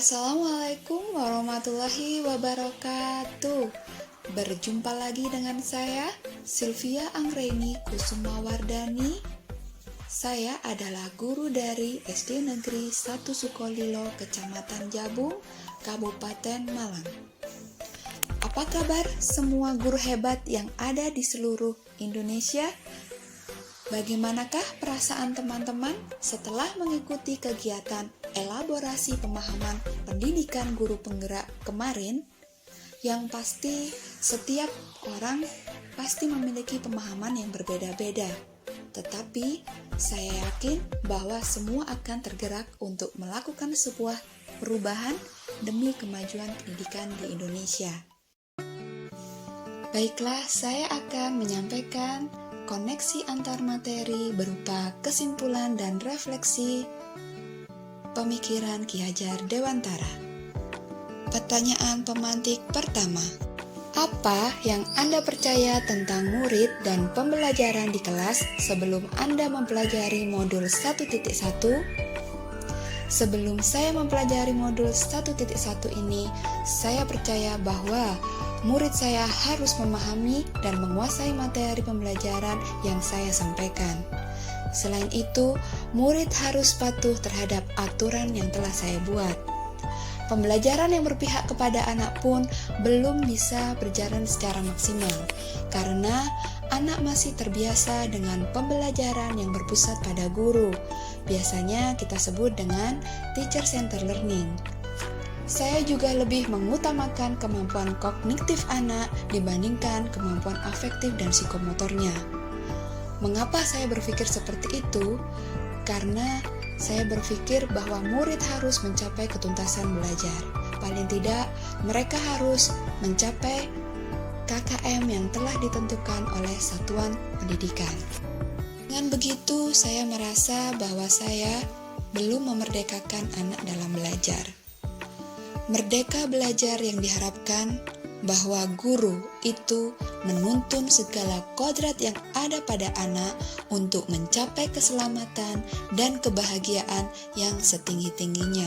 Assalamualaikum warahmatullahi wabarakatuh. Berjumpa lagi dengan saya, Sylvia Anggreni Kusumawardani. Saya adalah guru dari SD Negeri 1 Sukolilo, Kecamatan Jabung, Kabupaten Malang. Apa kabar semua guru hebat yang ada di seluruh Indonesia? Bagaimanakah perasaan teman-teman setelah mengikuti kegiatan elaborasi pemahaman pendidikan guru penggerak kemarin? Yang pasti setiap orang pasti memiliki pemahaman yang berbeda-beda. Tetapi saya yakin bahwa semua akan tergerak untuk melakukan sebuah perubahan demi kemajuan pendidikan di Indonesia. Baiklah, saya akan menyampaikan koneksi antar materi berupa kesimpulan dan refleksi pemikiran Ki Hajar Dewantara. Pertanyaan pemantik pertama. Apa yang Anda percaya tentang murid dan pembelajaran di kelas sebelum Anda mempelajari modul 1.1? Sebelum saya mempelajari modul 1.1 ini, saya percaya bahwa murid saya harus memahami dan menguasai materi pembelajaran yang saya sampaikan. Selain itu, murid harus patuh terhadap aturan yang telah saya buat. Pembelajaran yang berpihak kepada anak pun belum bisa berjalan secara maksimal, karena anak masih terbiasa dengan pembelajaran yang berpusat pada guru. Biasanya kita sebut dengan teacher-centered learning. Saya juga lebih mengutamakan kemampuan kognitif anak dibandingkan kemampuan afektif dan psikomotornya. Mengapa saya berpikir seperti itu? Karena saya berpikir bahwa murid harus mencapai ketuntasan belajar. Paling tidak, mereka harus mencapai KKM yang telah ditentukan oleh satuan pendidikan. Dengan begitu, saya merasa bahwa saya belum memerdekakan anak dalam belajar. Merdeka belajar yang diharapkan bahwa guru itu menuntun segala kodrat yang ada pada anak untuk mencapai keselamatan dan kebahagiaan yang setinggi-tingginya.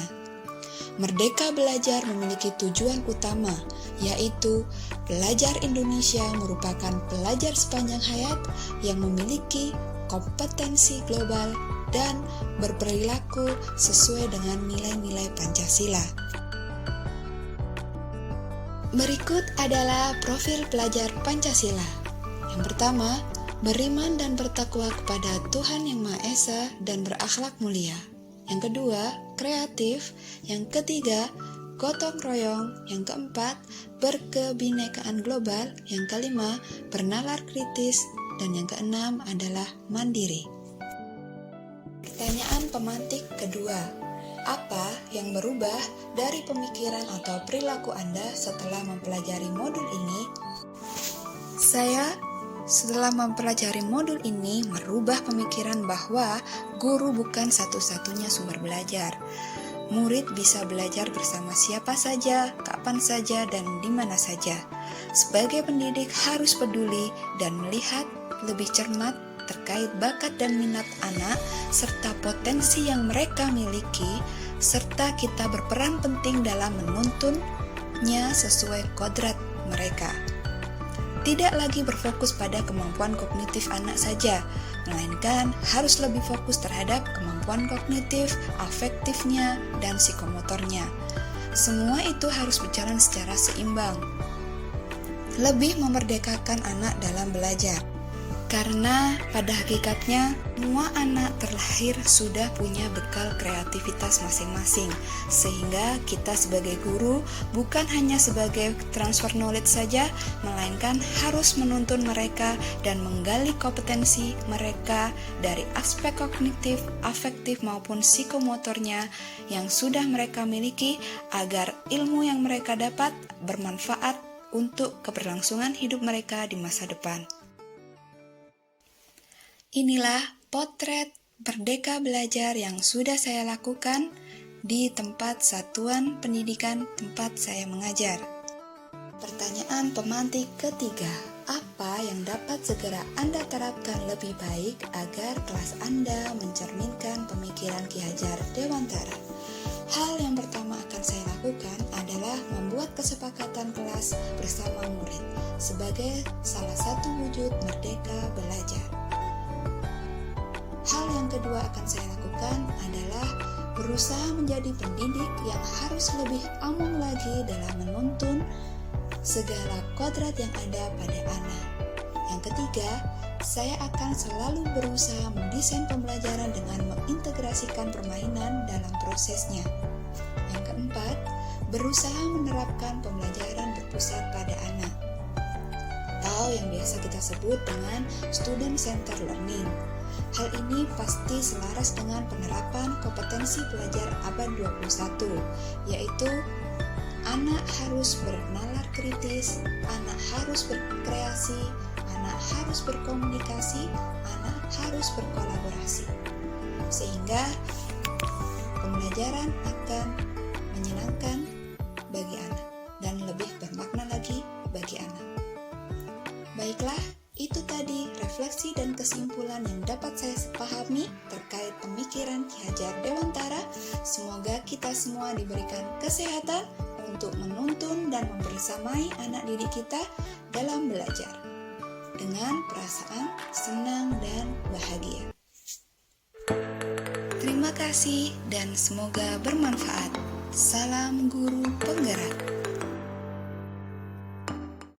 Merdeka belajar memiliki tujuan utama, yaitu pelajar Indonesia merupakan pelajar sepanjang hayat yang memiliki kompetensi global dan berperilaku sesuai dengan nilai-nilai Pancasila. Berikut adalah profil pelajar Pancasila. Yang pertama, beriman dan bertakwa kepada Tuhan Yang Maha Esa dan berakhlak mulia. Yang kedua, kreatif. Yang ketiga, gotong royong. Yang keempat, berkebinekaan global. Yang kelima, bernalar kritis. Dan yang keenam adalah mandiri. Pertanyaan pemantik kedua. Apa yang berubah dari pemikiran atau perilaku Anda setelah mempelajari modul ini? Saya setelah mempelajari modul ini merubah pemikiran bahwa guru bukan satu-satunya sumber belajar. Murid bisa belajar bersama siapa saja, kapan saja, dan di mana saja. Sebagai pendidik harus peduli dan melihat lebih cermat terkait bakat dan minat anak, serta potensi yang mereka miliki, serta kita berperan penting dalam menuntunnya sesuai kodrat mereka. Tidak lagi berfokus pada kemampuan kognitif anak saja, melainkan harus lebih fokus terhadap kemampuan kognitif, afektifnya, dan psikomotornya. Semua itu harus berjalan secara seimbang. Lebih memerdekakan anak dalam belajar. Karena pada hakikatnya semua anak terlahir sudah punya bekal kreativitas masing-masing, sehingga kita sebagai guru bukan hanya sebagai transfer knowledge saja, melainkan harus menuntun mereka dan menggali kompetensi mereka dari aspek kognitif, afektif maupun psikomotornya yang sudah mereka miliki agar ilmu yang mereka dapat bermanfaat untuk keberlangsungan hidup mereka di masa depan. Inilah potret Merdeka Belajar yang sudah saya lakukan di tempat satuan pendidikan tempat saya mengajar. Pertanyaan pemantik ketiga. Apa yang dapat segera Anda terapkan lebih baik agar kelas Anda mencerminkan pemikiran Ki Hajar Dewantara? Hal yang pertama akan saya lakukan adalah membuat kesepakatan kelas bersama murid sebagai salah satu wujud merdeka belajar. Hal yang kedua akan saya lakukan adalah berusaha menjadi pendidik yang harus lebih among lagi dalam menuntun segala kodrat yang ada pada anak. Yang ketiga, saya akan selalu berusaha mendesain pembelajaran dengan mengintegrasikan permainan dalam prosesnya. Yang keempat, berusaha menerapkan pembelajaran berpusat pada anak, atau yang biasa kita sebut dengan student-centered learning. Hal ini pasti selaras dengan penerapan kompetensi pelajar abad 21, yaitu anak harus bernalar kritis, anak harus berkreasi, anak harus berkomunikasi, anak harus berkolaborasi. Sehingga pembelajaran akan menyenangkan bagi anak dan lebih bermakna lagi bagi anak. Baiklah, itu tadi refleksi dan kesimpulan yang dapat saya pahami terkait pemikiran Ki Hajar Dewantara. Semoga kita semua diberikan kesehatan untuk menuntun dan membersamai anak didik kita dalam belajar dengan perasaan senang dan bahagia. Terima kasih dan semoga bermanfaat. Salam guru penggerak.